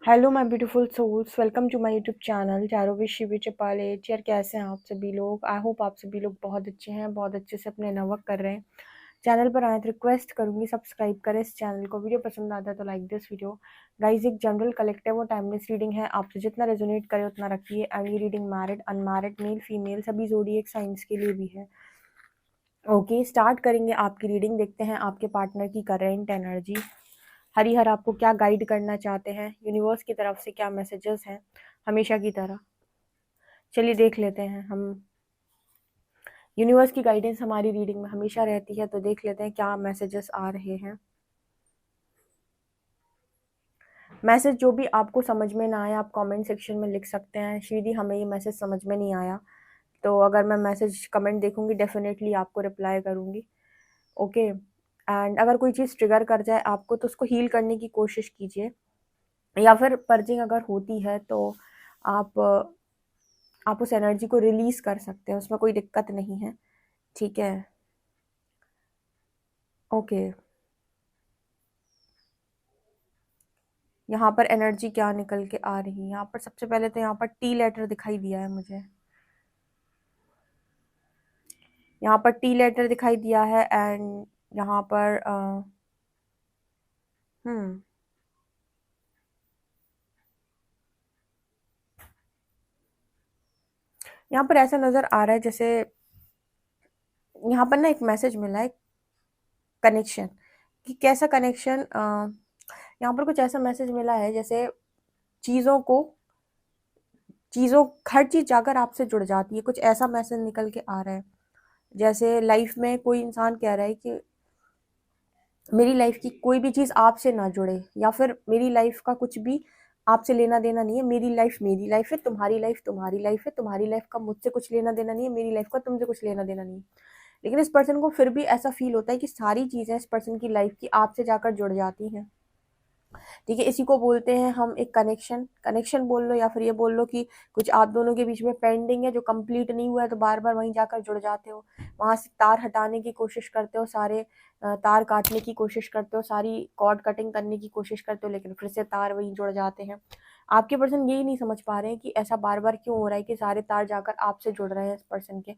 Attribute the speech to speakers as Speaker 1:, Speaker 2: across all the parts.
Speaker 1: Hello my beautiful souls, welcome to my YouTube channel चारों शिवी चिपालेट। यार कैसे हैं आप सभी लोग? आई होप आप सभी लोग बहुत अच्छे हैं, बहुत अच्छे से अपने नवर्क कर रहे हैं। चैनल पर आए तो रिक्वेस्ट करूंगी सब्सक्राइब करें इस चैनल को। वीडियो पसंद आता है तो लाइक दिस वीडियो। गाइज एक जनरल कलेक्टिव और टाइमलेस रीडिंग है, आपसे जितना रेजोनेट करे उतना रखिए। एंड ये reading married, unmarried, male female सभी ज़ोडिएक साइंस के लिए भी है। ओके, स्टार्ट करेंगे आपकी रीडिंग। देखते हैं आपके पार्टनर की करेंट एनर्जी। हरिहर आपको क्या गाइड करना चाहते हैं, यूनिवर्स की तरफ से क्या मैसेजेस हैं हमेशा की तरह। चलिए देख लेते हैं हम। यूनिवर्स की गाइडेंस हमारी रीडिंग में हमेशा रहती है, तो देख लेते हैं क्या मैसेजेस आ रहे हैं। मैसेज जो भी आपको समझ में ना आया आप कमेंट सेक्शन में लिख सकते हैं, श्रीदी हमें ये मैसेज समझ में नहीं आया। तो अगर मैं मैसेज कमेंट देखूंगी डेफिनेटली आपको रिप्लाई करूंगी। ओके, एंड अगर कोई चीज़ ट्रिगर कर जाए आपको तो उसको हील करने की कोशिश कीजिए, या फिर पर्जिंग अगर होती है तो आप आप उस एनर्जी को रिलीज कर सकते हैं, उसमें कोई दिक्कत नहीं है। ठीक है, ओके। यहाँ पर एनर्जी क्या निकल के आ रही है? यहाँ पर सबसे पहले तो यहाँ पर टी लेटर दिखाई दिया है मुझे। यहाँ पर टी लेटर दिखाई दिया है एंड यहाँ पर हम्म यहाँ पर ऐसा नजर आ रहा है जैसे यहाँ पर ना एक मैसेज मिला है, कनेक्शन। कि कैसा कनेक्शन? यहाँ पर कुछ ऐसा मैसेज मिला है जैसे चीज़ों को चीज़ों हर चीज़ जाकर आपसे जुड़ जाती है, कुछ ऐसा मैसेज निकल के आ रहा है। जैसे लाइफ में कोई इंसान कह रहा है कि मेरी लाइफ की कोई भी चीज़ आपसे ना जुड़े, या फिर मेरी लाइफ का कुछ भी आपसे लेना देना नहीं है। मेरी लाइफ है, तुम्हारी लाइफ तुम्हारी लाइफ है, तुम्हारी लाइफ का मुझसे कुछ लेना देना नहीं है, मेरी लाइफ का तुमसे कुछ लेना देना नहीं है। लेकिन इस पर्सन को फिर भी ऐसा फील होता है कि सारी चीज़ें इस पर्सन की लाइफ की आपसे जाकर जुड़ जाती हैं। ठीक है, इसी को बोलते हैं हम एक कनेक्शन। कनेक्शन बोल लो या फिर ये बोल लो कि कुछ आप दोनों के बीच में पेंडिंग है जो कंप्लीट नहीं हुआ है, तो बार बार वहीं जाकर जुड़ जाते हो, वहां से तार हटाने की कोशिश करते हो, सारे तार काटने की कोशिश करते हो, सारी कॉर्ड कटिंग करने की कोशिश करते हो, लेकिन फिर से तार वहीं जुड़ जाते हैं। आपके पर्सन यही नहीं समझ पा रहे हैं कि ऐसा बार बार क्यों हो रहा है कि सारे तार जाकर आपसे जुड़ रहे हैं इस पर्सन के।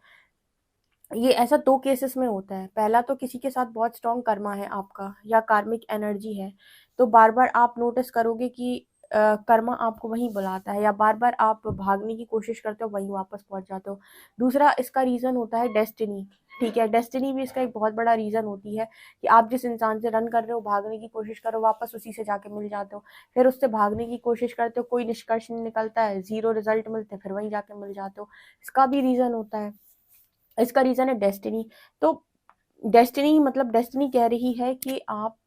Speaker 1: ये ऐसा दो केसेस में होता है। पहला तो किसी के साथ बहुत स्ट्रॉन्ग कर्मा है आपका या कार्मिक एनर्जी है, तो बार बार आप नोटिस करोगे कि कर्मा आपको वहीं बुलाता है, या बार बार आप भागने की कोशिश करते हो वहीं वापस पहुंच जाते हो। दूसरा इसका रीज़न होता है डेस्टिनी। ठीक है, डेस्टिनी भी इसका एक बहुत बड़ा रीज़न होती है कि आप जिस इंसान से रन कर रहे हो, भागने की कोशिश करो, वापस उसी से जाके मिल जाते हो। फिर उससे भागने की कोशिश करते हो, कोई निष्कर्ष नहीं निकलता है, ज़ीरो रिजल्ट मिलते, फिर वहीं जाके मिल जाते हो। इसका भी रीज़न होता है। इसका रीज़न है डेस्टिनी। तो डेस्टिनी मतलब डेस्टिनी कह रही है कि आप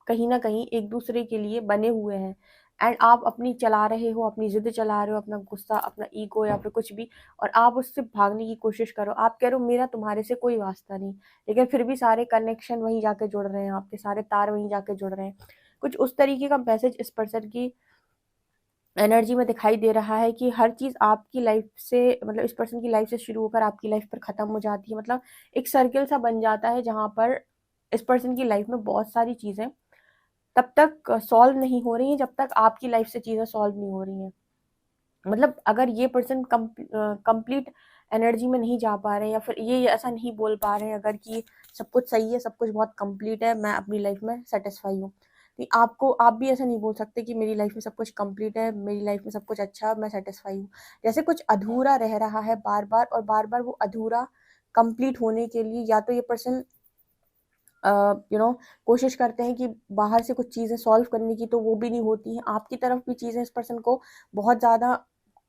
Speaker 1: कहीं ना कहीं एक दूसरे के लिए बने हुए हैं, एंड आप अपनी चला रहे हो, अपनी जिद चला रहे हो, अपना गुस्सा, अपना ईगो या फिर कुछ भी, और आप उससे भागने की कोशिश करो। आप कह रहे हो मेरा तुम्हारे से कोई वास्ता नहीं, लेकिन फिर भी सारे कनेक्शन वहीं जाके जुड़ रहे हैं, आपके सारे तार वहीं जाके जुड़ रहे हैं। कुछ उस तरीके का मैसेज इस पर्सन की एनर्जी में दिखाई दे रहा है कि हर चीज़ आपकी लाइफ से, मतलब इस पर्सन की लाइफ से शुरू होकर आपकी लाइफ पर ख़त्म हो जाती है। मतलब एक सर्किल सा बन जाता है जहाँ पर इस पर्सन की लाइफ में बहुत सारी चीज़ें तब तक सॉल्व नहीं हो रही हैं जब तक आपकी लाइफ से चीज़ें सॉल्व नहीं हो रही हैं। मतलब अगर ये पर्सन कंप्लीट एनर्जी में नहीं जा पा रहे हैं, या फिर ये ऐसा नहीं बोल पा रहे हैं अगर कि सब कुछ सही है, सब कुछ बहुत कंप्लीट है, मैं अपनी लाइफ में सेटिस्फाई हूँ, तो आप भी ऐसा नहीं बोल सकते कि मेरी लाइफ में सब कुछ कंप्लीट है, मेरी लाइफ में सब कुछ अच्छा है, मैं सेटिस्फाई हूँ। जैसे कुछ अधूरा रह रहा है बार बार, और बार बार वो अधूरा कंप्लीट होने के लिए या तो ये पर्सन कोशिश करते हैं कि बाहर से कुछ चीज़ें सॉल्व करने की, तो वो भी नहीं होती हैं। आपकी तरफ भी चीज़ें इस पर्सन को बहुत ज़्यादा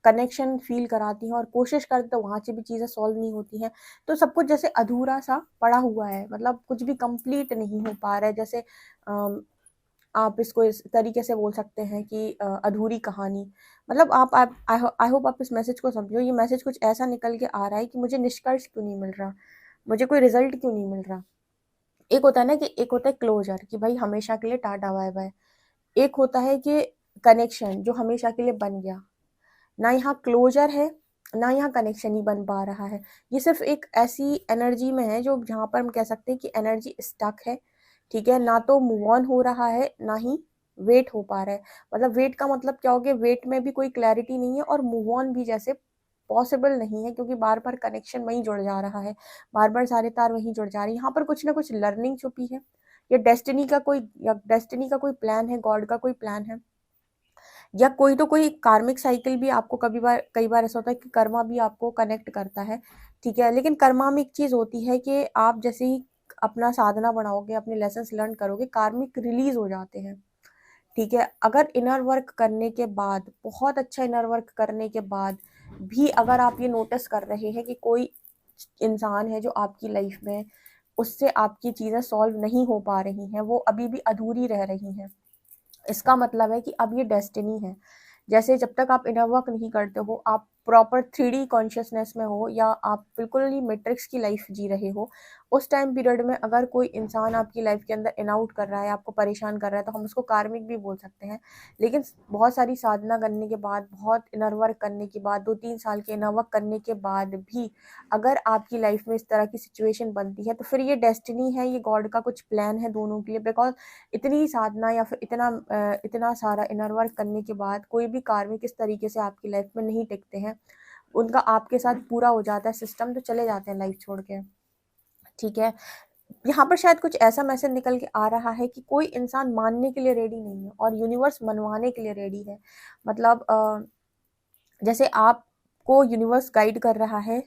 Speaker 1: कनेक्शन फील कराती हैं, और कोशिश करते तो वहाँ से भी चीज़ें सॉल्व नहीं होती हैं। तो सब कुछ जैसे अधूरा सा पड़ा हुआ है, मतलब कुछ भी कंप्लीट नहीं हो पा रहा है। जैसे आप इसको इस तरीके से बोल सकते हैं कि अधूरी कहानी। मतलब आप आई होप आप इस मैसेज को समझो। ये मैसेज कुछ ऐसा निकल के आ रहा है कि मुझे निष्कर्ष क्यों नहीं मिल रहा, मुझे कोई रिजल्ट क्यों नहीं मिल रहा। एक होता है ना कि एक होता है क्लोजर, कि भाई हमेशा के लिए टाटा बाय बाय। एक होता है कि कनेक्शन जो हमेशा के लिए बन गया। ना यहाँ क्लोजर है, ना यहाँ कनेक्शन ही बन पा रहा है। ये सिर्फ एक ऐसी एनर्जी में है जो जहाँ पर हम कह सकते हैं कि एनर्जी स्टक है। ठीक है, ना तो मूव ऑन हो रहा है, ना ही वेट हो पा रहा है। मतलब वेट का मतलब क्या हो गया, वेट में भी कोई क्लैरिटी नहीं है और मूव ऑन भी जैसे पॉसिबल नहीं है, क्योंकि बार बार कनेक्शन वहीं जुड़ जा रहा है, बार बार सारे तार वहीं जुड़ जा रहे हैं। यहाँ पर कुछ ना कुछ लर्निंग छुपी है, या डेस्टिनी का कोई प्लान है, गॉड का कोई प्लान है, या कोई तो कोई कार्मिक साइकिल भी आपको कई बार ऐसा होता है कि कर्मा भी आपको कनेक्ट करता है। ठीक है, लेकिन कर्मा में एक चीज होती है कि आप जैसे ही अपना साधना बढ़ाओगे, अपने लेसन लर्न करोगे, कार्मिक रिलीज हो जाते हैं। ठीक है, अगर इनर वर्क करने के बाद, बहुत अच्छा इनर वर्क करने के बाद भी अगर आप ये नोटिस कर रहे हैं कि कोई इंसान है जो आपकी लाइफ में, उससे आपकी चीजें सॉल्व नहीं हो पा रही हैं, वो अभी भी अधूरी रह रही हैं, इसका मतलब है कि अब ये डेस्टिनी है। जैसे जब तक आप इनर वर्क नहीं करते हो, आप प्रॉपर 3D कॉन्शियसनेस में हो, या आप बिल्कुल ही मैट्रिक्स की लाइफ जी रहे हो, उस टाइम पीरियड में अगर कोई इंसान आपकी लाइफ के अंदर इन आउट कर रहा है, आपको परेशान कर रहा है, तो हम उसको कार्मिक भी बोल सकते हैं। लेकिन बहुत सारी साधना करने के बाद, बहुत इनर वर्क करने के बाद, 2-3 साल के इनर वर्क करने के बाद भी अगर आपकी लाइफ में इस तरह की सिचुएशन बनती है, तो फिर ये डेस्टिनी है, ये गॉड का कुछ प्लान है दोनों के लिए। बिकॉज इतनी साधना या फिर इतना सारा इनर वर्क करने के बाद कोई भी कार्मिक इस तरीके से आपकी लाइफ में नहीं टिकते हैं, उनका आपके साथ पूरा हो जाता है सिस्टम, तो चले जाते हैं लाइफ छोड़ के। ठीक है, यहाँ पर शायद कुछ ऐसा मैसेज निकल के आ रहा है कि कोई इंसान मानने के लिए रेडी नहीं है और यूनिवर्स मनवाने के लिए रेडी है। मतलब जैसे आपको यूनिवर्स गाइड कर रहा है,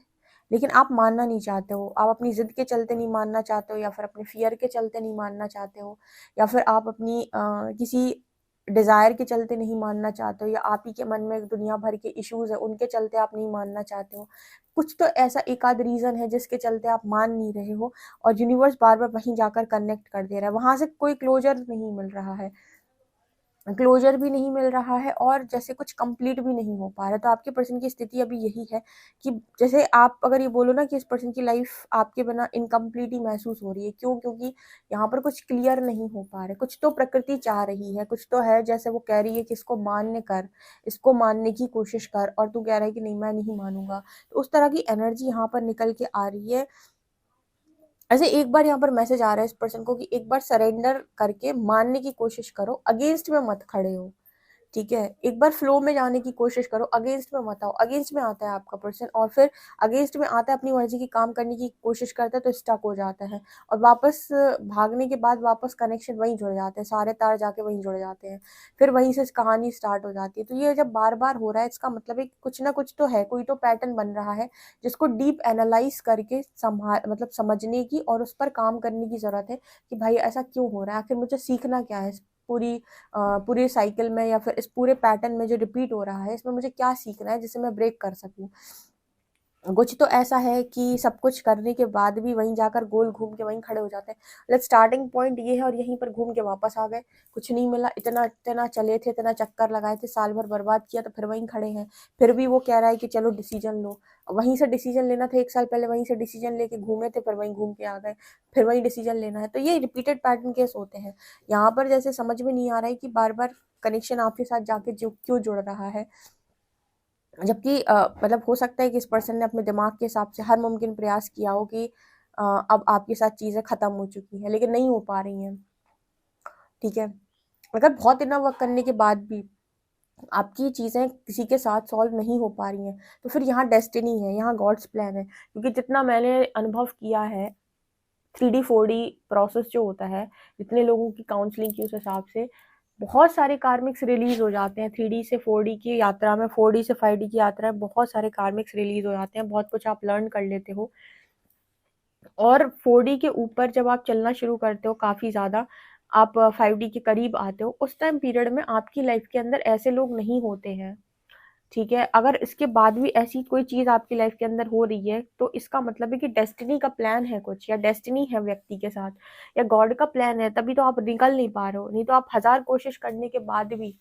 Speaker 1: लेकिन आप मानना नहीं चाहते हो, आप अपनी जिद के चलते नहीं मानना चाहते हो, या फिर अपने फियर के चलते नहीं मानना चाहते हो, या फिर आप अपनी किसी डिज़ायर के चलते नहीं मानना चाहते हो, या आप ही के मन में दुनिया भर के इश्यूज है, उनके चलते आप नहीं मानना चाहते हो। कुछ तो ऐसा एक आध रीज़न है जिसके चलते आप मान नहीं रहे हो, और यूनिवर्स बार बार वहीं जाकर कनेक्ट कर दे रहा है, वहां से कोई क्लोजर नहीं मिल रहा है, क्लोजर भी नहीं मिल रहा है, और जैसे कुछ कंप्लीट भी नहीं हो पा रहा है। तो आपके पर्सन की स्थिति अभी यही है कि जैसे आप अगर ये बोलो ना कि इस पर्सन की लाइफ आपके बिना इनकम्प्लीट ही महसूस हो रही है, क्यों? क्योंकि यहाँ पर कुछ क्लियर नहीं हो पा रहे, कुछ तो प्रकृति चाह रही है, कुछ तो है, जैसे वो कह रही है कि इसको मान्य कर, इसको मानने की कोशिश कर, और तू कह रहा है कि नहीं, मैं नहीं मानूंगा। तो उस तरह की एनर्जी यहाँ पर निकल के आ रही है। ऐसे एक बार यहाँ पर मैसेज आ रहा है इस पर्सन को कि एक बार सरेंडर करके मानने की कोशिश करो, अगेंस्ट में मत खड़े हो। ठीक है, एक बार फ्लो में जाने की कोशिश करो, अगेंस्ट में मत आओ। अगेंस्ट में आता है आपका पर्सन, और फिर अगेंस्ट में आता है, अपनी मर्जी की काम करने की कोशिश करता है, तो स्टक हो जाता है, और वापस भागने के बाद वापस कनेक्शन वहीं जुड़ जाते हैं, सारे तार जाके वहीं जुड़ जाते हैं, फिर वहीं से कहानी स्टार्ट हो जाती है। तो ये जब बार बार हो रहा है, इसका मतलब है कि कुछ ना कुछ तो है, कोई तो पैटर्न बन रहा है, जिसको डीप एनालाइज करके मतलब समझने की और उस पर काम करने की जरूरत है कि भाई ऐसा क्यों हो रहा है, आखिर मुझे सीखना क्या है पूरी पूरे साइकिल में, या फिर इस पूरे पैटर्न में जो रिपीट हो रहा है, इसमें मुझे क्या सीखना है जिससे मैं ब्रेक कर सकूं। कुछ तो ऐसा है कि सब कुछ करने के बाद भी वहीं जाकर गोल घूम के वहीं खड़े हो जाते हैं। मतलब स्टार्टिंग पॉइंट ये है और यहीं पर घूम के वापस आ गए, कुछ नहीं मिला, इतना इतना चले थे, इतना चक्कर लगाए थे, साल भर बर्बाद किया, तो फिर वहीं खड़े हैं। फिर भी वो कह रहा है कि चलो डिसीजन लो, वहीं से डिसीजन लेना था, 1 साल पहले वहीं से डिसीजन लेके घूमे थे, फिर वहीं घूम के आ गए, फिर वहीं डिसीजन लेना है। तो ये रिपीटेड पैटर्न केस होते हैं। यहाँ पर जैसे समझ में नहीं आ रहा है कि बार बार कनेक्शन आपके साथ जाके जो क्यों जुड़ रहा है, जबकि मतलब हो सकता है कि इस पर्सन ने अपने दिमाग के हिसाब से हर मुमकिन प्रयास किया हो कि अब आपके साथ चीज़ें ख़त्म हो चुकी हैं, लेकिन नहीं हो पा रही हैं। ठीक है, अगर बहुत इतना वर्क करने के बाद भी आपकी चीज़ें किसी के साथ सॉल्व नहीं हो पा रही हैं, तो फिर यहाँ डेस्टिनी है, यहाँ गॉड्स प्लान है। क्योंकि जितना मैंने अनुभव किया है, 3D 4D प्रोसेस जो होता है, जितने लोगों की काउंसलिंग की उस हिसाब से, बहुत सारे कार्मिक्स रिलीज हो जाते हैं 3D से 4D की यात्रा में, 4D से 5D की यात्रा में बहुत सारे कार्मिक्स रिलीज हो जाते हैं, बहुत कुछ आप लर्न कर लेते हो। और 4D के ऊपर जब आप चलना शुरू करते हो, काफ़ी ज़्यादा आप 5D के करीब आते हो, उस टाइम पीरियड में आपकी लाइफ के अंदर ऐसे लोग नहीं होते हैं। ठीक है, अगर इसके बाद भी ऐसी कोई चीज़ आपकी लाइफ के अंदर हो रही है, तो इसका मतलब है कि डेस्टिनी का प्लान है कुछ, या डेस्टिनी है व्यक्ति के साथ, या गॉड का प्लान है, तभी तो आप निकल नहीं पा रहे हो। नहीं तो आप 1000 कोशिश करने के बाद भी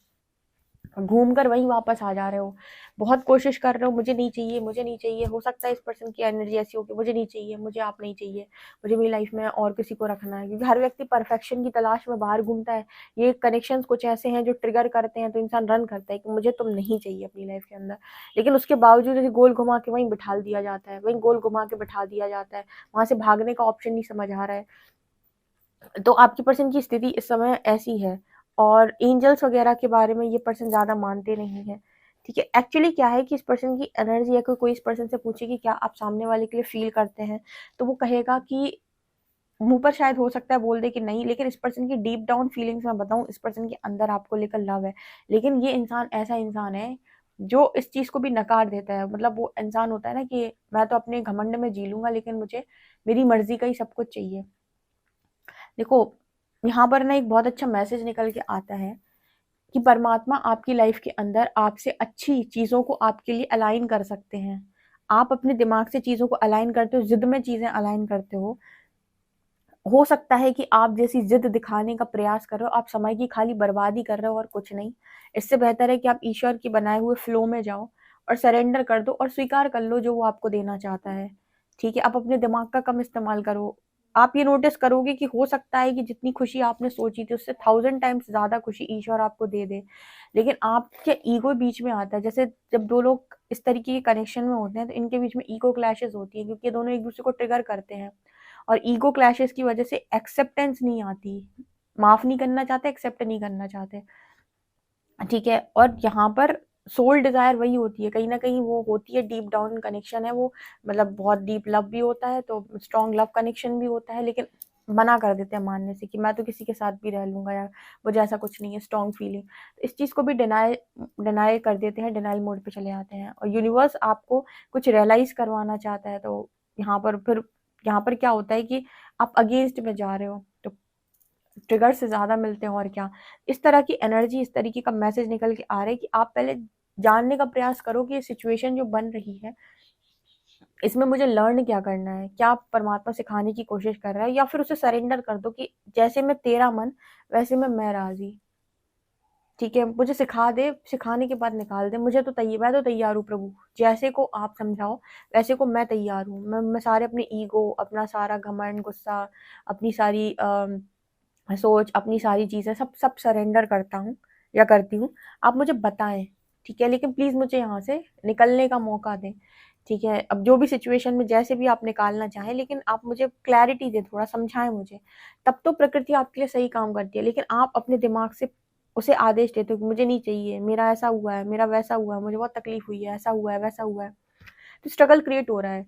Speaker 1: घूम कर वहीं वापस आ जा रहे हो। बहुत कोशिश कर रहे हो, मुझे नहीं चाहिए, मुझे नहीं चाहिए, हो सकता है इस पर्सन की एनर्जी ऐसी हो कि मुझे नहीं चाहिए, मुझे आप नहीं चाहिए, मुझे मेरी लाइफ में और किसी को रखना है, क्योंकि हर व्यक्ति परफेक्शन की तलाश में बाहर घूमता है। ये कनेक्शंस कुछ ऐसे हैं जो ट्रिगर करते हैं, तो इंसान रन करता है कि मुझे तुम नहीं चाहिए अपनी लाइफ के अंदर। लेकिन उसके बावजूद जैसे गोल घुमा के वहीं बिठा दिया जाता है, वहीं गोल घुमा के बिठा दिया जाता है, वहां से भागने का ऑप्शन नहीं समझ आ रहा है। तो आपकी पर्सन की स्थिति इस समय ऐसी है, और एंजल्स वगैरह के बारे में ये पर्सन ज़्यादा मानते नहीं है। ठीक है, एक्चुअली क्या है कि इस पर्सन की एनर्जी, या कोई इस पर्सन से पूछे कि क्या आप सामने वाले के लिए फील करते हैं, तो वो कहेगा कि मुंह पर शायद हो सकता है बोल दे कि नहीं, लेकिन इस पर्सन की डीप डाउन फीलिंग्स मैं बताऊं, इस पर्सन के अंदर आपको लेकर लव है। लेकिन ये इंसान ऐसा इंसान है जो इस चीज को भी नकार देता है। मतलब वो इंसान होता है ना कि मैं तो अपने घमंड में जी लूंगा, लेकिन मुझे मेरी मर्जी का ही सब कुछ चाहिए। देखो, यहाँ पर ना एक बहुत अच्छा मैसेज निकल के आता है कि परमात्मा आपकी लाइफ के अंदर आपसे अच्छी चीजों को आपके लिए अलाइन कर सकते हैं। आप अपने दिमाग से चीजों को अलाइन करते हो, जिद में चीजें अलाइन करते हो सकता है कि आप जैसी जिद दिखाने का प्रयास कर रहे हो, आप समय की खाली बर्बादी कर रहे हो और कुछ नहीं। इससे बेहतर है कि आप ईश्वर के बनाए हुए फ्लो में जाओ और सरेंडर कर दो और स्वीकार कर लो जो वो आपको देना चाहता है। ठीक है, आप अपने दिमाग का कम इस्तेमाल करो। आप ये नोटिस करोगे कि हो सकता है कि जितनी खुशी आपने सोची थी उससे 1000 टाइम्स ज्यादा खुशी ईश्वर आपको दे दे। लेकिन आपके ईगो बीच में आता है। जैसे जब दो लोग इस तरीके के कनेक्शन में होते हैं तो इनके बीच में ईगो क्लैशेस होती है, क्योंकि ये दोनों एक दूसरे को ट्रिगर करते हैं। और ईगो क्लैशेस की वजह से एक्सेप्टेंस नहीं आती, माफ नहीं करना चाहते, एक्सेप्ट नहीं करना चाहते। ठीक है, और यहाँ पर सोल डिजायर वही होती है, कहीं ना कहीं वो होती है, डीप डाउन कनेक्शन है वो। मतलब बहुत डीप लव भी होता है, तो स्ट्रॉन्ग लव कनेक्शन भी होता है, लेकिन मना कर देते हैं मानने से कि मैं तो किसी के साथ भी रह लूंगा, या मुझे ऐसा कुछ नहीं है, स्ट्रॉन्ग फीलिंग। इस चीज को भी डिनाई डिनाई कर देते हैं, डिनाइल मोड पे चले जाते हैं। और यूनिवर्स आपको कुछ रियलाइज करवाना चाहता है, तो यहाँ पर फिर यहाँ पर क्या होता है कि आप अगेंस्ट में जा रहे हो, तो ट्रिगर से ज्यादा मिलते हैं। और क्या, इस तरह की एनर्जी, इस तरीके का मैसेज निकल के आ रहा है कि आप पहले जानने का प्रयास करो कि ये सिचुएशन जो बन रही है इसमें मुझे लर्न क्या करना है, क्या परमात्मा सिखाने की कोशिश कर रहा है, या फिर उसे सरेंडर कर दो कि जैसे मैं तेरा मन वैसे में मैं राजी। ठीक है, मुझे सिखा दे, सिखाने के बाद निकाल दे, मुझे तो तैयार, मैं तो तैयार हूँ प्रभु, जैसे को आप समझाओ वैसे को मैं तैयार हूँ। मैं सारे अपने ईगो, अपना सारा घमंड, गुस्सा, अपनी सारी सोच, अपनी सारी चीजें सब सब सरेंडर करता हूँ या करती हूँ। आप मुझे बताएं, ठीक है, लेकिन प्लीज मुझे यहाँ से निकलने का मौका दें। ठीक है, अब जो भी सिचुएशन में जैसे भी आप निकालना चाहें, लेकिन आप मुझे क्लैरिटी दें, थोड़ा समझाएं मुझे। तब तो प्रकृति आपके लिए सही काम करती है। लेकिन आप अपने दिमाग से उसे आदेश देते हो कि मुझे नहीं चाहिए, मेरा ऐसा हुआ है, मेरा वैसा हुआ है, मुझे बहुत तकलीफ हुई है, ऐसा हुआ है, वैसा हुआ है। तो स्ट्रगल क्रिएट हो रहा है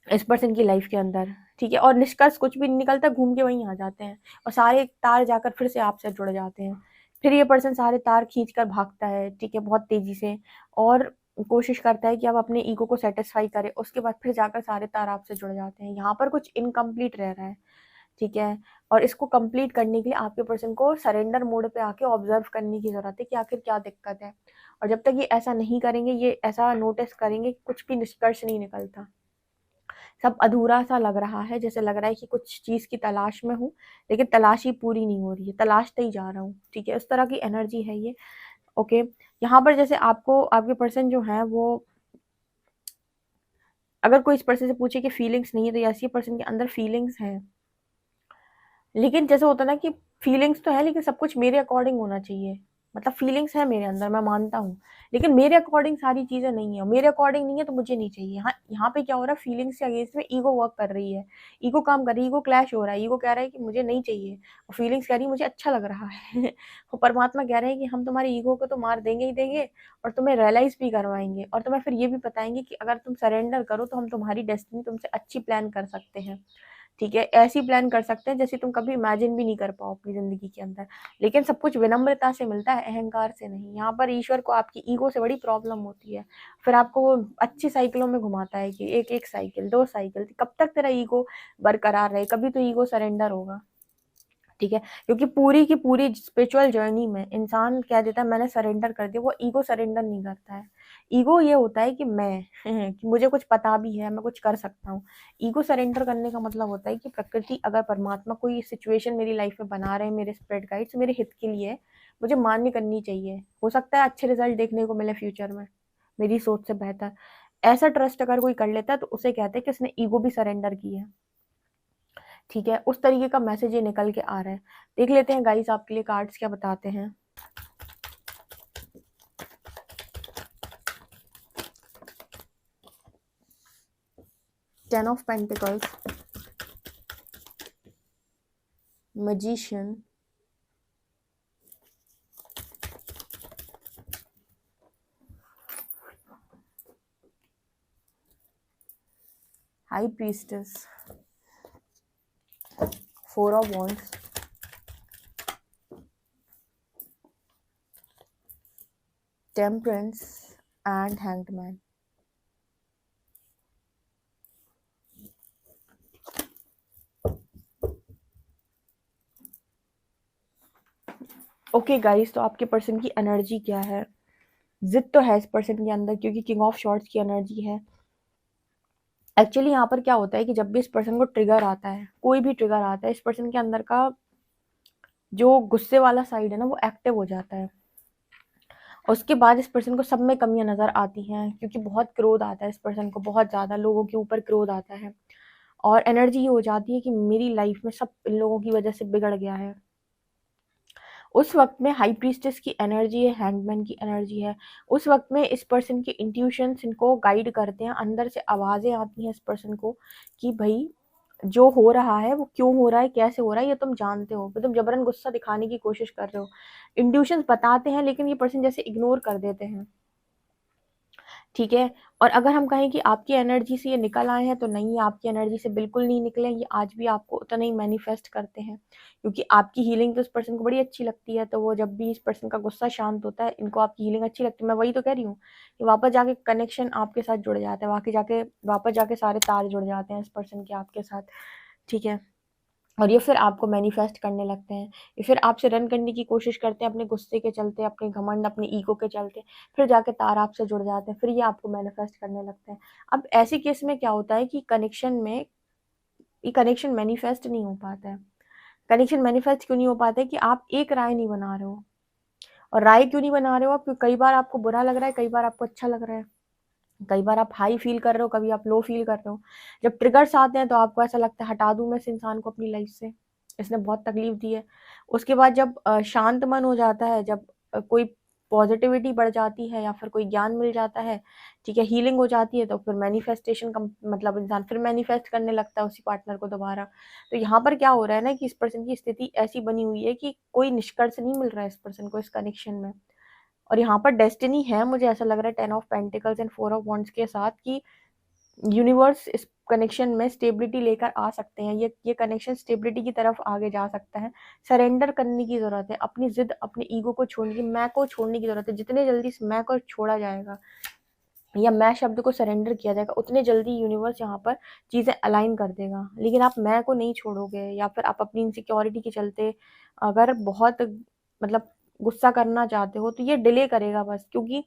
Speaker 1: इस पर्सन की लाइफ के अंदर। ठीक है, और निष्कर्ष कुछ भी नहीं निकलता, घूम के वहीं आ जाते हैं और सारे तार जाकर फिर से आपसे जुड़ जाते हैं। फिर ये पर्सन सारे तार खींच कर भागता है, ठीक है, बहुत तेजी से, और कोशिश करता है कि अब अपने ईगो को सेटिस्फाई करे। उसके बाद फिर जाकर सारे तार आपसे जुड़ जाते हैं। यहाँ पर कुछ इनकम्प्लीट रह रहा है। ठीक है, और इसको कंप्लीट करने के लिए आपके पर्सन को सरेंडर मोड पे आके ऑब्जर्व करने की जरूरत है कि आखिर क्या दिक्कत है। और जब तक ये ऐसा नहीं करेंगे, ये ऐसा नोटिस करेंगे, कुछ भी निष्कर्ष नहीं निकलता। सब अधूरा सा लग रहा है, जैसे लग रहा है कि कुछ चीज की तलाश में हूँ, लेकिन तलाश ही पूरी नहीं हो रही है, तलाशते ही जा रहा हूँ। ठीक है, उस तरह की एनर्जी है ये। ओके, यहाँ पर जैसे आपको आपके पर्सन जो है वो, अगर कोई इस पर्सन से पूछे कि फीलिंग्स नहीं है, तो यस, ये पर्सन के अंदर फीलिंग्स हैं। लेकिन जैसे होता है ना कि फीलिंग्स तो है, लेकिन सब कुछ मेरे अकॉर्डिंग होना चाहिए। मतलब फीलिंग्स है मेरे अंदर, मैं मानता हूँ, लेकिन मेरे अकॉर्डिंग सारी चीजें नहीं है। मेरे अकॉर्डिंग नहीं है तो मुझे नहीं चाहिए। हाँ, यहाँ पे क्या हो रहा है, फीलिंग्स के अगेंस्ट में ईगो वर्क कर रही है, ईगो काम कर रही है, ईगो क्लैश हो रहा है। ईगो कह रहा है कि मुझे नहीं चाहिए, और फीलिंग्स कह रही है मुझे अच्छा लग रहा है। और परमात्मा कह रहे हैं कि हम तुम्हारे ईगो को तो मार देंगे ही देंगे, और तुम्हें रियलाइज भी करवाएंगे, और तुम्हें फिर ये भी बताएंगे कि अगर तुम सरेंडर करो तो हम तुम्हारी डेस्टिनी तुमसे अच्छी प्लान कर सकते हैं। ठीक है, ऐसी प्लान कर सकते हैं जैसे तुम कभी इमेजिन भी नहीं कर पाओ अपनी जिंदगी के अंदर। लेकिन सब कुछ विनम्रता से मिलता है, अहंकार से नहीं। यहाँ पर ईश्वर को आपकी ईगो से बड़ी प्रॉब्लम होती है। फिर आपको वो अच्छी साइकिलों में घुमाता है कि एक एक साइकिल, दो साइकिल, कब तक तेरा ईगो बरकरार रहे, कभी तो ईगो सरेंडर होगा। ठीक है, क्योंकि पूरी की पूरी स्पिरिचुअल जर्नी में इंसान कह देता है मैंने सरेंडर कर दिया, वो ईगो सरेंडर नहीं करता है। ईगो ये होता है कि मैं कि मुझे कुछ पता भी है, मैं कुछ कर सकता हूँ। ईगो सरेंडर करने का मतलब होता है कि प्रकृति, अगर परमात्मा कोई सिचुएशन मेरी लाइफ में बना रहे हैं, मेरे स्पिरिट गाइड्स मेरे हित के लिए, मुझे मान्य करनी चाहिए। हो सकता है अच्छे रिजल्ट देखने को मिले फ्यूचर में, मेरी सोच से बेहतर। ऐसा ट्रस्ट अगर कोई कर लेता है तो उसे कहते हैं कि उसने ईगो भी सरेंडर की है। ठीक है, उस तरीके का मैसेज ये निकल के आ रहा है। देख लेते हैं गाइस आपके लिए कार्ड्स क्या बताते हैं। Ten of pentacles, magician, high priestess, four of wands, temperance and hanged man. Okay guys, तो आपके पर्सन की एनर्जी क्या है? जिद तो है इस पर्सन के अंदर, क्योंकि किंग ऑफ शॉर्ट्स की एनर्जी है। एक्चुअली यहाँ पर क्या होता है कि जब भी इस पर्सन को ट्रिगर आता है, कोई भी ट्रिगर आता है, इस पर्सन के अंदर का जो गुस्से वाला साइड है ना, वो एक्टिव हो जाता है। उसके बाद इस पर्सन को सब में कमियां नजर आती हैं, क्योंकि बहुत क्रोध आता है इस पर्सन को, बहुत ज़्यादा लोगों के ऊपर क्रोध आता है। और एनर्जी ये हो जाती है कि मेरी लाइफ में सब इन लोगों की वजह से बिगड़ गया है। उस वक्त में हाई प्रीस्टेस की एनर्जी है, हैंगमैन की एनर्जी है। उस वक्त में इस पर्सन के इंट्यूशंस इनको गाइड करते हैं, अंदर से आवाज़ें आती हैं इस पर्सन को कि भाई जो हो रहा है वो क्यों हो रहा है, कैसे हो रहा है, ये तुम जानते हो, तुम जबरन गुस्सा दिखाने की कोशिश कर रहे हो। इंट्यूशंस बताते हैं, लेकिन ये पर्सन जैसे इग्नोर कर देते हैं। ठीक है। और अगर हम कहें कि आपकी एनर्जी से ये निकल आए हैं, तो नहीं, आपकी एनर्जी से बिल्कुल नहीं निकले। ये आज भी आपको उतना ही मैनिफेस्ट करते हैं, क्योंकि आपकी हीलिंग तो इस पर्सन को बड़ी अच्छी लगती है। तो वो जब भी इस पर्सन का गुस्सा शांत होता है, इनको आपकी हीलिंग अच्छी लगती है। मैं वही तो कह रही हूँ कि वापस जाके कनेक्शन आपके साथ जुड़ जाता है, वापस जाके सारे तार जुड़ जाते हैं इस पर्सन के आपके साथ। ठीक है। और ये फिर आपको मैनिफेस्ट करने लगते हैं, ये फिर आपसे रन करने की कोशिश करते हैं अपने गुस्से के चलते, अपने घमंड, अपने ईगो के चलते। फिर जाके तार आपसे जुड़ जाते हैं, फिर ये आपको मैनिफेस्ट करने लगते हैं। अब ऐसे केस में क्या होता है कि ये कनेक्शन मैनिफेस्ट नहीं हो पाता है। कनेक्शन मैनिफेस्ट क्यों नहीं हो पाता है कि आप एक राय नहीं बना रहे हो। और राय क्यों नहीं बना रहे हो आप? क्योंकि कई बार आपको बुरा लग रहा है, कई बार आपको अच्छा लग रहा है, कई बार आप हाई फील कर रहे हो, कभी आप लो फील कर रहे हो। जब ट्रिगर्स आते हैं तो आपको ऐसा लगता है हटा दूं मैं इस इंसान को अपनी लाइफ से, इसने बहुत तकलीफ दी है। उसके बाद जब शांत मन हो जाता है, जब कोई पॉजिटिविटी बढ़ जाती है या फिर कोई ज्ञान मिल जाता है, ठीक है, हीलिंग हो जाती है, तो फिर मैनिफेस्टेशन का मतलब इंसान फिर मैनिफेस्ट करने लगता है उसी पार्टनर को दोबारा। तो यहाँ पर क्या हो रहा है ना कि इस पर्सन की स्थिति ऐसी बनी हुई है कि कोई निष्कर्ष नहीं मिल रहा है इस पर्सन को इस कनेक्शन में। और यहाँ पर डेस्टिनी है, मुझे ऐसा लग रहा है 10 of pentacles and 4 of wands के साथ, कि यूनिवर्स इस कनेक्शन में स्टेबिलिटी लेकर आ सकते हैं। ये कनेक्शन स्टेबिलिटी की तरफ आगे जा सकता है। सरेंडर करने की ज़रूरत है, अपनी जिद, अपने ईगो को छोड़ने की, मैं को छोड़ने की ज़रूरत है। जितने जल्दी इस मैं को छोड़ा जाएगा या मैं शब्द को सरेंडर किया जाएगा, उतने जल्दी यूनिवर्स यहाँ पर चीज़ें अलाइन कर देगा। लेकिन आप मैं को नहीं छोड़ोगे, या फिर आप अपनी इनसिक्योरिटी के चलते अगर बहुत मतलब गुस्सा करना चाहते हो, तो ये डिले करेगा बस, क्योंकि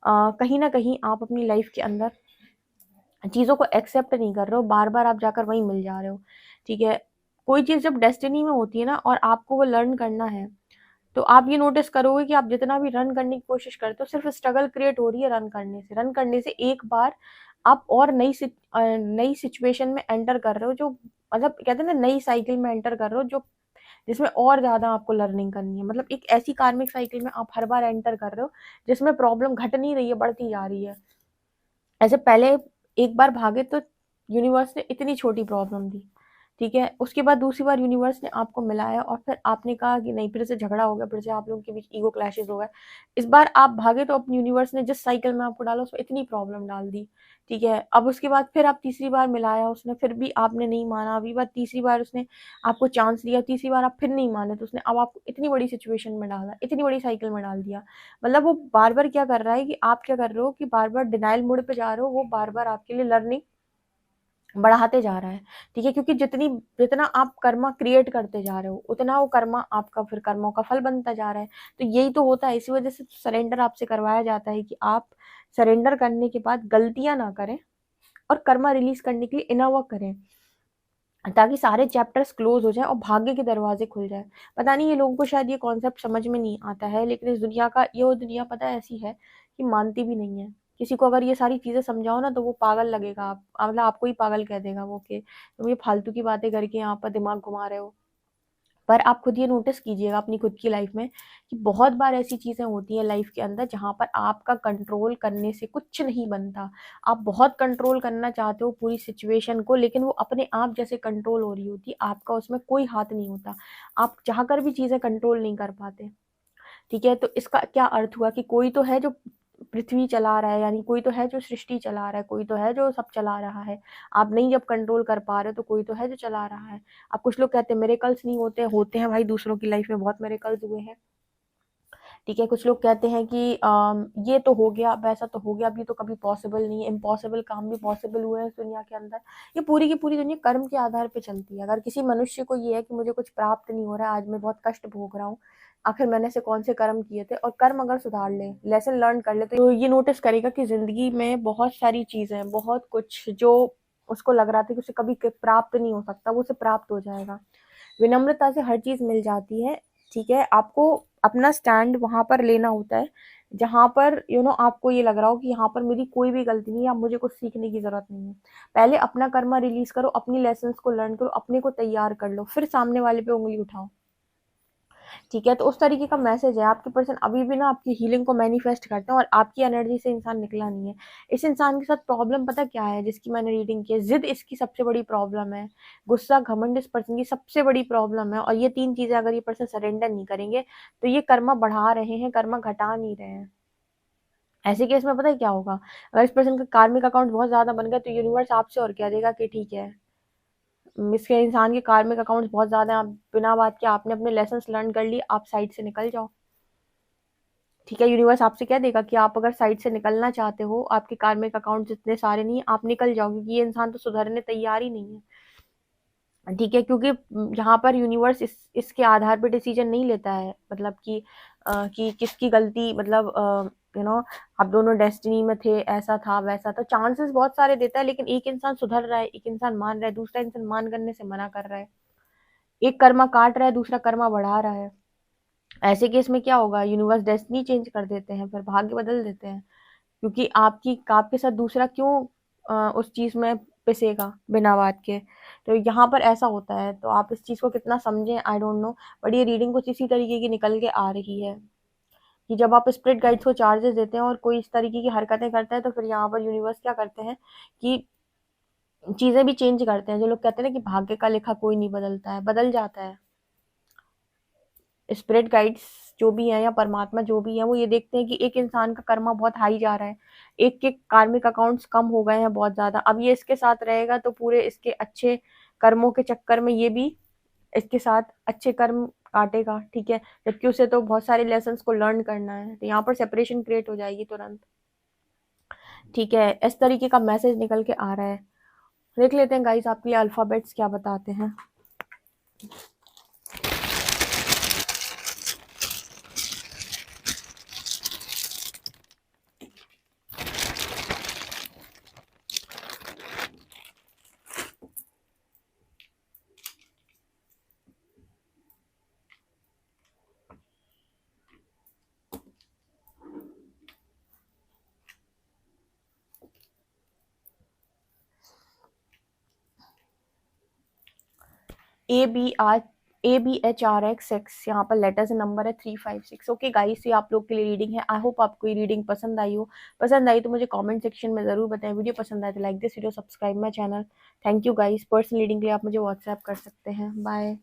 Speaker 1: कहीं ना कहीं आप अपनी लाइफ के अंदर चीज़ों को एक्सेप्ट नहीं कर रहे हो, बार बार आप जाकर वहीं मिल जा रहे हो। ठीक है। कोई चीज़ जब डेस्टिनी में होती है ना, और आपको वो लर्न करना है, तो आप ये नोटिस करोगे कि आप जितना भी रन करने की कोशिश करते हो, सिर्फ स्ट्रगल क्रिएट हो रही है रन करने से एक बार आप और नई सिचुएशन में एंटर कर रहे हो, जो मतलब कहते हैं ना, नई साइकिल में एंटर कर रहे हो, जो जिसमें और ज़्यादा आपको लर्निंग करनी है। मतलब एक ऐसी कार्मिक साइकिल में आप हर बार एंटर कर रहे हो जिसमें प्रॉब्लम घट नहीं रही है, बढ़ती जा रही है। ऐसे पहले एक बार भागे तो यूनिवर्स ने इतनी छोटी प्रॉब्लम दी, ठीक है, उसके बाद दूसरी बार यूनिवर्स ने आपको मिलाया, और फिर आपने कहा कि नहीं, फिर से झगड़ा हो गया, फिर से आप लोगों के बीच ईगो क्लैशेस हो गए। इस बार आप भागे तो अपनी यूनिवर्स ने जिस साइकिल में आपको डाला, उसमें इतनी प्रॉब्लम डाल दी। ठीक है। अब उसके बाद फिर आप तीसरी बार मिलाया उसने, फिर भी आपने नहीं माना। अभी बात तीसरी बार उसने आपको चांस दिया, तीसरी बार आप फिर नहीं माने, तो उसने अब आपको इतनी बड़ी सिचुएशन में डाला, इतनी बड़ी साइकिल में डाल दिया। मतलब वो बार बार क्या कर रहा है कि आप क्या कर रहे हो कि बार बार डिनाइल मोड पे जा रहे हो, वो बार बार आपके लिए लर्निंग बढ़ाते जा रहा है। ठीक है। क्योंकि जितना आप कर्मा क्रिएट करते जा रहे हो, उतना वो कर्मा आपका फिर कर्मों का फल बनता जा रहा है। तो यही तो होता है, इसी वजह से सरेंडर आपसे करवाया जाता है कि आप सरेंडर करने के बाद गलतियां ना करें, और कर्मा रिलीज करने के लिए इनफ करें, ताकि सारे चैप्टर्स क्लोज हो जाए और भाग्य के दरवाजे खुल जाए। पता नहीं, ये लोगों को शायद ये कॉन्सेप्ट समझ में नहीं आता है, लेकिन इस दुनिया का ये दुनिया पता है ऐसी है कि मानती भी नहीं है। किसी को अगर ये सारी चीजें समझाओ ना, तो वो पागल लगेगा, मतलब आपको ही पागल कह देगा वो, कि तुम ये फालतू की बातें करके यहाँ पर दिमाग घुमा रहे हो। पर आप खुद ये नोटिस कीजिएगा अपनी खुद की लाइफ में कि बहुत बार ऐसी चीजें होती हैं लाइफ के अंदर जहां पर आपका कंट्रोल करने से कुछ नहीं बनता। आप बहुत कंट्रोल करना चाहते हो पूरी सिचुएशन को, लेकिन वो अपने आप जैसे कंट्रोल हो रही होती, आपका उसमें कोई हाथ नहीं होता। आप चाहकर भी चीजें कंट्रोल नहीं कर पाते। ठीक है। तो इसका क्या अर्थ हुआ कि कोई तो है जो पृथ्वी चला रहा है, यानी कोई तो है जो सृष्टि चला रहा है, कोई तो है जो सब चला रहा है। आप नहीं जब कंट्रोल कर पा रहे हो तो कोई तो है जो चला रहा है। अब कुछ लोग कहते हैं मिरेकल्स नहीं होते, होते हैं भाई, दूसरों की लाइफ में बहुत मिरेकल्स हुए हैं। ठीक है, कुछ लोग कहते हैं कि ये तो हो गया, वैसा तो हो गया, अब ये तो कभी पॉसिबल नहीं है, इम्पॉसिबल काम भी पॉसिबल हुए हैं इस दुनिया के अंदर। ये पूरी की पूरी दुनिया कर्म के आधार पे चलती है। अगर किसी मनुष्य को ये है कि मुझे कुछ प्राप्त नहीं हो रहा है, आज मैं बहुत कष्ट भोग रहा हूँ, आखिर मैंने से कौन से कर्म किए थे, और कर्म अगर सुधार ले, लेसन लर्न कर ले, तो ये नोटिस करेगा कि जिंदगी में बहुत सारी चीजें, बहुत कुछ जो उसको लग रहा था कि उसे कभी प्राप्त नहीं हो सकता, वो उसे प्राप्त हो जाएगा। विनम्रता से हर चीज मिल जाती है। ठीक है, आपको अपना स्टैंड वहां पर लेना होता है जहां पर आपको ये लग रहा हो कि यहाँ पर मेरी कोई भी गलती नहीं है, अब मुझे कुछ सीखने की जरूरत नहीं है। पहले अपना कर्मा रिलीज करो, अपनी लेसन्स को लर्न करो, अपने को तैयार कर लो, फिर सामने वाले पे उंगली उठाओ। ठीक है, तो उस तरीके का मैसेज है। आपके पर्सन अभी भी ना आपकी हीलिंग को मैनिफेस्ट करते हैं, और आपकी एनर्जी से इंसान निकला नहीं है। इस इंसान के साथ प्रॉब्लम पता क्या है, जिसकी मैंने रीडिंग की है? जिद इसकी सबसे बड़ी प्रॉब्लम है। गुस्सा, घमंड इस पर्सन की सबसे बड़ी प्रॉब्लम है। और ये 3 चीजें अगर ये पर्सन सरेंडर नहीं करेंगे तो ये कर्मा बढ़ा रहे हैं, कर्मा घटा नहीं रहे हैं। ऐसे केस में पता है क्या होगा? अगर इस पर्सन का कार्मिक अकाउंट बहुत ज्यादा बन गया तो यूनिवर्स आपसे और कह देगा कि ठीक है, इसके इंसान के कार्मिक अकाउंट्स बहुत ज्यादा हैं, आप बिना बात के आपने अपने लेसन्स लर्न कर लिए, आप साइड से निकल जाओ। ठीक है, यूनिवर्स आपसे कह देगा कि आप अगर साइड से निकलना चाहते हो, आपके कार्मिक अकाउंट इतने सारे नहीं, आप निकल जाओ, क्योंकि ये इंसान तो सुधरने तैयार ही नहीं है। ठीक है, क्योंकि यहाँ पर यूनिवर्स इसके आधार पर डिसीजन नहीं लेता है, मतलब कि किसकी गलती, मतलब आप दोनों डेस्टिनी में थे, ऐसा था वैसा था, चांसेस बहुत सारे देता है, लेकिन एक इंसान सुधर रहा है, एक इंसान मान रहा है, दूसरा इंसान मान करने से मना कर रहा है। एक कर्मा काट रहा है, दूसरा कर्मा बढ़ा रहा है। ऐसे केस में क्या होगा? यूनिवर्स डेस्टिनी चेंज कर देते हैं, फिर भाग्य बदल देते हैं, क्योंकि आपके साथ दूसरा क्यों उस चीज में पिसेगा बिना बात के। तो यहाँ पर ऐसा होता है, तो आप इस चीज को कितना समझें आई डोंट नो, बट ये रीडिंग कुछ इसी तरीके की निकल के आ रही है कि जब आप स्पिरिट गाइड्स को चार्जेस देते हैं और कोई इस तरीके की हरकतें करता है, तो फिर यहाँ पर यूनिवर्स क्या करते हैं कि चीजें भी चेंज करते हैं। जो लोग कहते हैं ना कि भाग्य का लिखा कोई नहीं बदलता है, बदल जाता है। स्पिरिट गाइड्स जो भी हैं या परमात्मा जो भी है, वो ये देखते हैं कि एक इंसान का कर्मा बहुत हाई जा रहा है, एक के कार्मिक अकाउंट्स कम हो गए हैं बहुत ज्यादा, अब ये इसके साथ रहेगा तो पूरे इसके अच्छे कर्मों के चक्कर में ये भी इसके साथ अच्छे कर्म काटेगा। ठीक है, जबकि उसे तो बहुत सारे लेसन्स को लर्न करना है, तो यहाँ पर सेपरेशन क्रिएट हो जाएगी तुरंत। ठीक है, इस तरीके का मैसेज निकल के आ रहा है। देख लेते हैं गाइस आपके लिए अल्फाबेट्स क्या बताते हैं। ABHRX6 यहाँ पर लेटर्स नंबर है 356। ओके गाइस, ये आप लोग के लिए रीडिंग है। आई होप आपको ये रीडिंग पसंद आई हो। पसंद आई तो मुझे कमेंट सेक्शन में जरूर बताएं। वीडियो पसंद आए तो like this video, subscribe my channel. Thank you guys. Personal reading के लिए आप मुझे व्हाट्सएप कर सकते हैं। बाय।